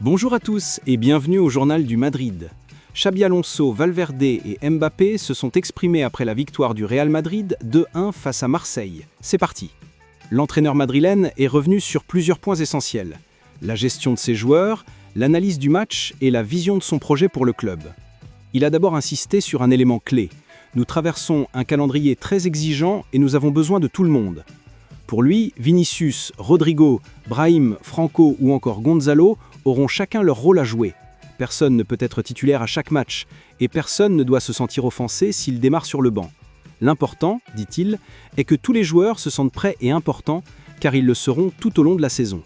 Bonjour à tous et bienvenue au journal du Madrid. Xabi Alonso, Valverde et Mbappé se sont exprimés après la victoire du Real Madrid 2-1 face à Marseille. C'est parti. L'entraîneur madrilène est revenu sur plusieurs points essentiels. La gestion de ses joueurs, l'analyse du match et la vision de son projet pour le club. Il a d'abord insisté sur un élément clé. Nous traversons un calendrier très exigeant et nous avons besoin de tout le monde. Pour lui, Vinicius, Rodrigo, Brahim, Franco ou encore Gonzalo auront chacun leur rôle à jouer. Personne ne peut être titulaire à chaque match, et personne ne doit se sentir offensé s'il démarre sur le banc. L'important, dit-il, est que tous les joueurs se sentent prêts et importants, car ils le seront tout au long de la saison.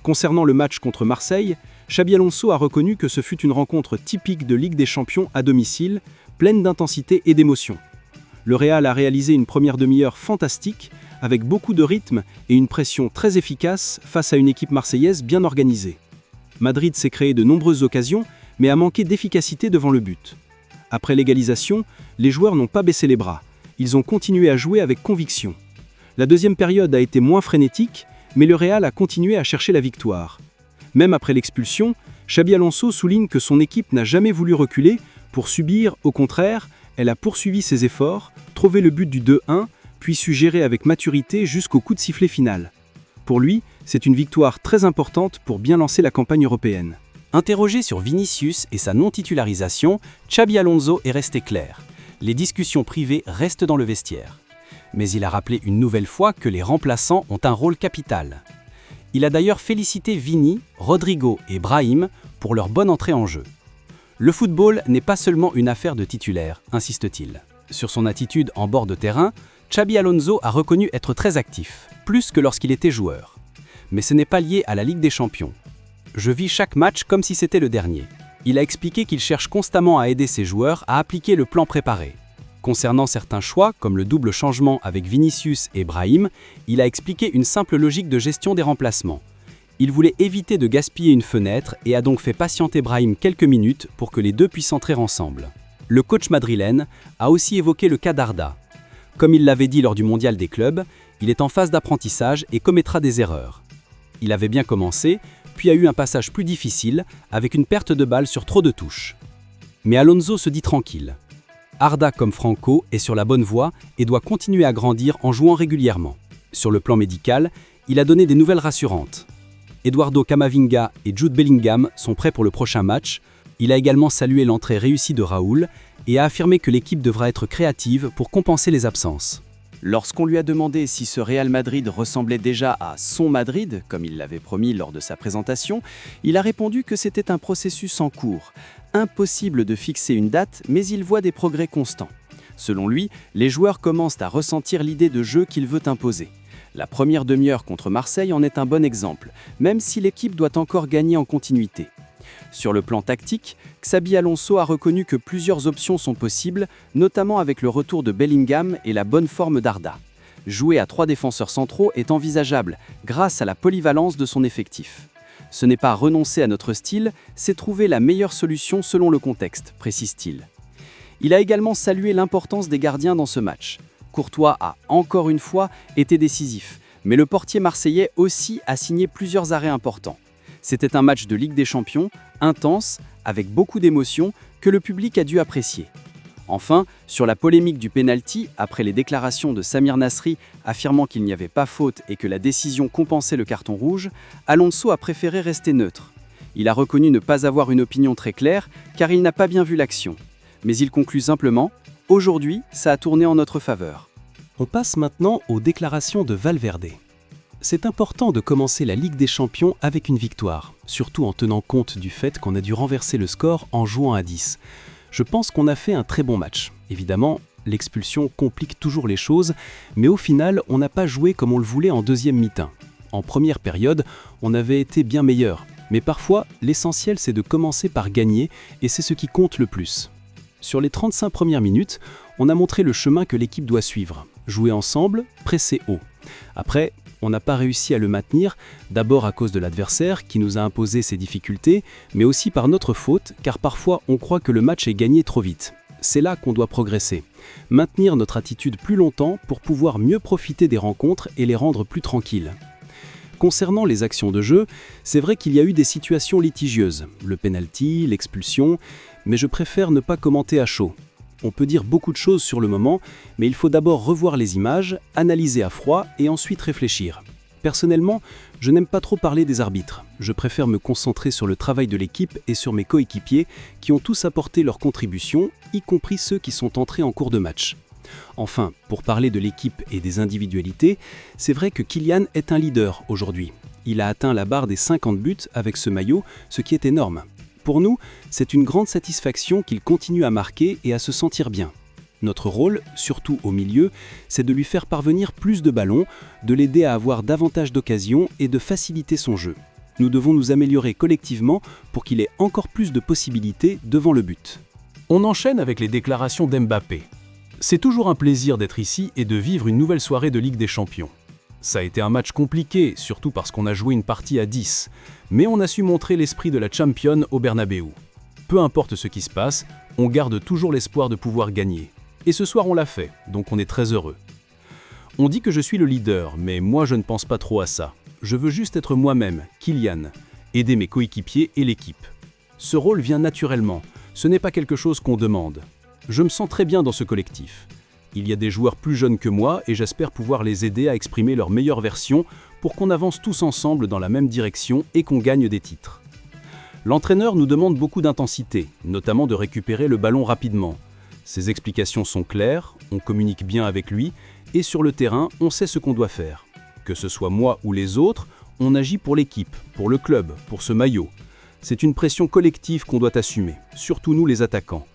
Concernant le match contre Marseille, Xabi Alonso a reconnu que ce fut une rencontre typique de Ligue des Champions à domicile, pleine d'intensité et d'émotion. Le Real a réalisé une première demi-heure fantastique, avec beaucoup de rythme et une pression très efficace face à une équipe marseillaise bien organisée. Madrid s'est créé de nombreuses occasions, mais a manqué d'efficacité devant le but. Après l'égalisation, les joueurs n'ont pas baissé les bras. Ils ont continué à jouer avec conviction. La deuxième période a été moins frénétique, mais le Real a continué à chercher la victoire. Même après l'expulsion, Xabi Alonso souligne que son équipe n'a jamais voulu reculer pour subir, au contraire, elle a poursuivi ses efforts, trouvé le but du 2-1, puis su gérer avec maturité jusqu'au coup de sifflet final. Pour lui, c'est une victoire très importante pour bien lancer la campagne européenne. Interrogé sur Vinicius et sa non-titularisation, Xabi Alonso est resté clair. Les discussions privées restent dans le vestiaire. Mais il a rappelé une nouvelle fois que les remplaçants ont un rôle capital. Il a d'ailleurs félicité Vini, Rodrigo et Brahim pour leur bonne entrée en jeu. Le football n'est pas seulement une affaire de titulaires, insiste-t-il. Sur son attitude en bord de terrain, Xabi Alonso a reconnu être très actif, plus que lorsqu'il était joueur. Mais ce n'est pas lié à la Ligue des Champions. Je vis chaque match comme si c'était le dernier. Il a expliqué qu'il cherche constamment à aider ses joueurs à appliquer le plan préparé. Concernant certains choix, comme le double changement avec Vinicius et Brahim, il a expliqué une simple logique de gestion des remplacements. Il voulait éviter de gaspiller une fenêtre et a donc fait patienter Brahim quelques minutes pour que les deux puissent entrer ensemble. Le coach madrilène a aussi évoqué le cas d'Arda. Comme il l'avait dit lors du mondial des clubs, il est en phase d'apprentissage et commettra des erreurs. Il avait bien commencé, puis a eu un passage plus difficile, avec une perte de balle sur trop de touches. Mais Alonso se dit tranquille. Arda comme Franco est sur la bonne voie et doit continuer à grandir en jouant régulièrement. Sur le plan médical, il a donné des nouvelles rassurantes. Eduardo Camavinga et Jude Bellingham sont prêts pour le prochain match. Il a également salué l'entrée réussie de Raúl et a affirmé que l'équipe devra être créative pour compenser les absences. Lorsqu'on lui a demandé si ce Real Madrid ressemblait déjà à son Madrid, comme il l'avait promis lors de sa présentation, il a répondu que c'était un processus en cours. Impossible de fixer une date, mais il voit des progrès constants. Selon lui, les joueurs commencent à ressentir l'idée de jeu qu'il veut imposer. La première demi-heure contre Marseille en est un bon exemple, même si l'équipe doit encore gagner en continuité. Sur le plan tactique, Xabi Alonso a reconnu que plusieurs options sont possibles, notamment avec le retour de Bellingham et la bonne forme d'Arda. Jouer à 3 défenseurs centraux est envisageable grâce à la polyvalence de son effectif. Ce n'est pas renoncer à notre style, c'est trouver la meilleure solution selon le contexte, précise-t-il. Il a également salué l'importance des gardiens dans ce match. Courtois a, encore une fois, été décisif, mais le portier marseillais aussi a signé plusieurs arrêts importants. C'était un match de Ligue des Champions, intense, avec beaucoup d'émotions, que le public a dû apprécier. Enfin, sur la polémique du pénalty, après les déclarations de Samir Nasri affirmant qu'il n'y avait pas faute et que la décision compensait le carton rouge, Alonso a préféré rester neutre. Il a reconnu ne pas avoir une opinion très claire, car il n'a pas bien vu l'action. Mais il conclut simplement « Aujourd'hui, ça a tourné en notre faveur ». On passe maintenant aux déclarations de Valverde. C'est important de commencer la Ligue des Champions avec une victoire, surtout en tenant compte du fait qu'on a dû renverser le score en jouant à 10. Je pense qu'on a fait un très bon match. Évidemment, l'expulsion complique toujours les choses, mais au final, on n'a pas joué comme on le voulait en deuxième mi-temps. En première période, on avait été bien meilleur, mais parfois, l'essentiel c'est de commencer par gagner et c'est ce qui compte le plus. Sur les 35 premières minutes, on a montré le chemin que l'équipe doit suivre. Jouer ensemble, presser haut. Après, on n'a pas réussi à le maintenir, d'abord à cause de l'adversaire qui nous a imposé ses difficultés, mais aussi par notre faute, car parfois on croit que le match est gagné trop vite. C'est là qu'on doit progresser. Maintenir notre attitude plus longtemps pour pouvoir mieux profiter des rencontres et les rendre plus tranquilles. Concernant les actions de jeu, c'est vrai qu'il y a eu des situations litigieuses, le penalty, l'expulsion, mais je préfère ne pas commenter à chaud. On peut dire beaucoup de choses sur le moment, mais il faut d'abord revoir les images, analyser à froid et ensuite réfléchir. Personnellement, je n'aime pas trop parler des arbitres. Je préfère me concentrer sur le travail de l'équipe et sur mes coéquipiers qui ont tous apporté leur contribution, y compris ceux qui sont entrés en cours de match. Enfin, pour parler de l'équipe et des individualités, c'est vrai que Kylian est un leader aujourd'hui. Il a atteint la barre des 50 buts avec ce maillot, ce qui est énorme. Pour nous, c'est une grande satisfaction qu'il continue à marquer et à se sentir bien. Notre rôle, surtout au milieu, c'est de lui faire parvenir plus de ballons, de l'aider à avoir davantage d'occasions et de faciliter son jeu. Nous devons nous améliorer collectivement pour qu'il ait encore plus de possibilités devant le but. On enchaîne avec les déclarations d'Mbappé. C'est toujours un plaisir d'être ici et de vivre une nouvelle soirée de Ligue des Champions. Ça a été un match compliqué, surtout parce qu'on a joué une partie à 10, mais on a su montrer l'esprit de la championne au Bernabéu. Peu importe ce qui se passe, on garde toujours l'espoir de pouvoir gagner. Et ce soir on l'a fait, donc on est très heureux. On dit que je suis le leader, mais moi je ne pense pas trop à ça. Je veux juste être moi-même, Kylian, aider mes coéquipiers et l'équipe. Ce rôle vient naturellement, ce n'est pas quelque chose qu'on demande. Je me sens très bien dans ce collectif. Il y a des joueurs plus jeunes que moi et j'espère pouvoir les aider à exprimer leur meilleure version pour qu'on avance tous ensemble dans la même direction et qu'on gagne des titres. L'entraîneur nous demande beaucoup d'intensité, notamment de récupérer le ballon rapidement. Ses explications sont claires, on communique bien avec lui et sur le terrain, on sait ce qu'on doit faire. Que ce soit moi ou les autres, on agit pour l'équipe, pour le club, pour ce maillot. C'est une pression collective qu'on doit assumer, surtout nous les attaquants.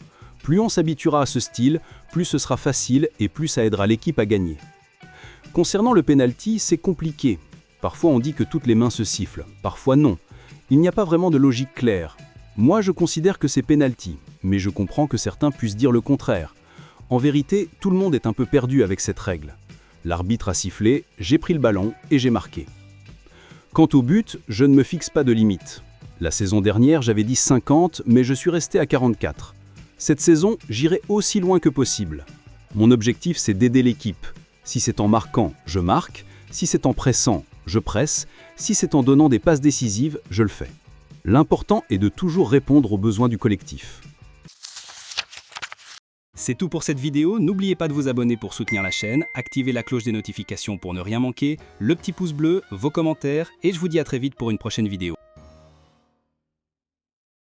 Plus on s'habituera à ce style, plus ce sera facile et plus ça aidera l'équipe à gagner. Concernant le penalty, c'est compliqué. Parfois on dit que toutes les mains se sifflent, parfois non. Il n'y a pas vraiment de logique claire. Moi je considère que c'est penalty, mais je comprends que certains puissent dire le contraire. En vérité, tout le monde est un peu perdu avec cette règle. L'arbitre a sifflé, j'ai pris le ballon et j'ai marqué. Quant au but, je ne me fixe pas de limite. La saison dernière, j'avais dit 50, mais je suis resté à 44. Cette saison, j'irai aussi loin que possible. Mon objectif, c'est d'aider l'équipe. Si c'est en marquant, je marque. Si c'est en pressant, je presse. Si c'est en donnant des passes décisives, je le fais. L'important est de toujours répondre aux besoins du collectif. C'est tout pour cette vidéo, n'oubliez pas de vous abonner pour soutenir la chaîne, activer la cloche des notifications pour ne rien manquer, le petit pouce bleu, vos commentaires et je vous dis à très vite pour une prochaine vidéo.